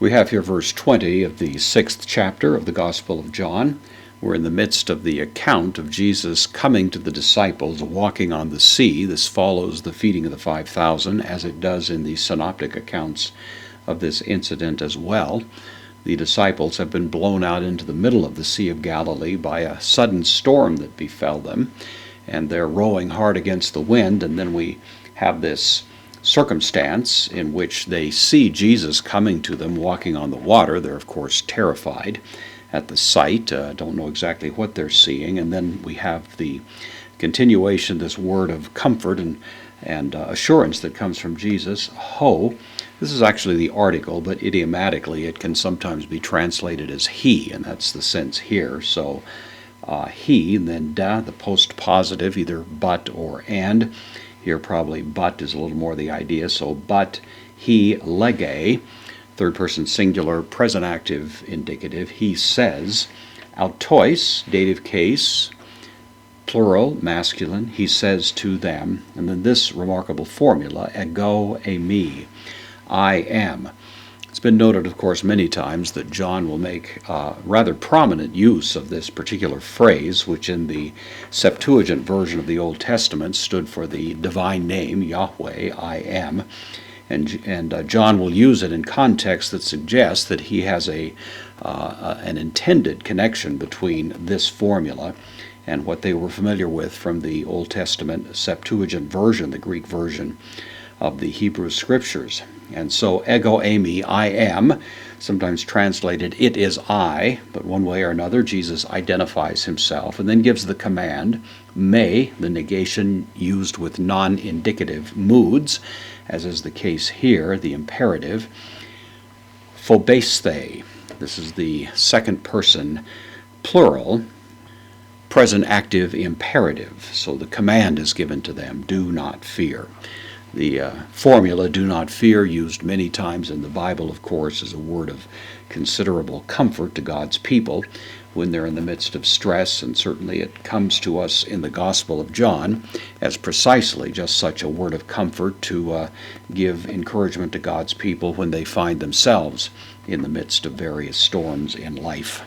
We have here verse 20 of the 6th chapter of the Gospel of John. We're in the midst of the account of Jesus coming to the disciples walking on the sea. This follows the feeding of the 5,000, as it does in the synoptic accounts of this incident as well. The disciples have been blown out into the middle of the Sea of Galilee by a sudden storm that befell them, and they're rowing hard against the wind, and then we have this circumstance in which they see Jesus coming to them walking on the water. They're of course terrified at the sight, don't know exactly what they're seeing, and then we have the continuation, this word of comfort and assurance that comes from Jesus. Ho, this is actually the article, but idiomatically it can sometimes be translated as he, and that's the sense here. So he, and then da, the post-positive, either but or and. Here probably but is a little more the idea, so but he lege, third person singular, present active indicative, he says. Autois, dative case, plural, masculine, he says to them. And then this remarkable formula, ego eimi, I am. It's been noted, of course, many times that John will make rather prominent use of this particular phrase, which in the Septuagint version of the Old Testament stood for the divine name, Yahweh, I am. And John will use it in context that suggests that he has an intended connection between this formula and what they were familiar with from the Old Testament Septuagint version, the Greek version of the Hebrew Scriptures. And so ego eimi, I am, sometimes translated it is I, but one way or another Jesus identifies himself and then gives the command, me, the negation used with non-indicative moods, as is the case here, the imperative. Phobesthei, this is the second person plural, present active imperative. So the command is given to them, do not fear. The formula, do not fear, used many times in the Bible, of course, is a word of considerable comfort to God's people when they're in the midst of stress, and certainly it comes to us in the Gospel of John as precisely just such a word of comfort to give encouragement to God's people when they find themselves in the midst of various storms in life.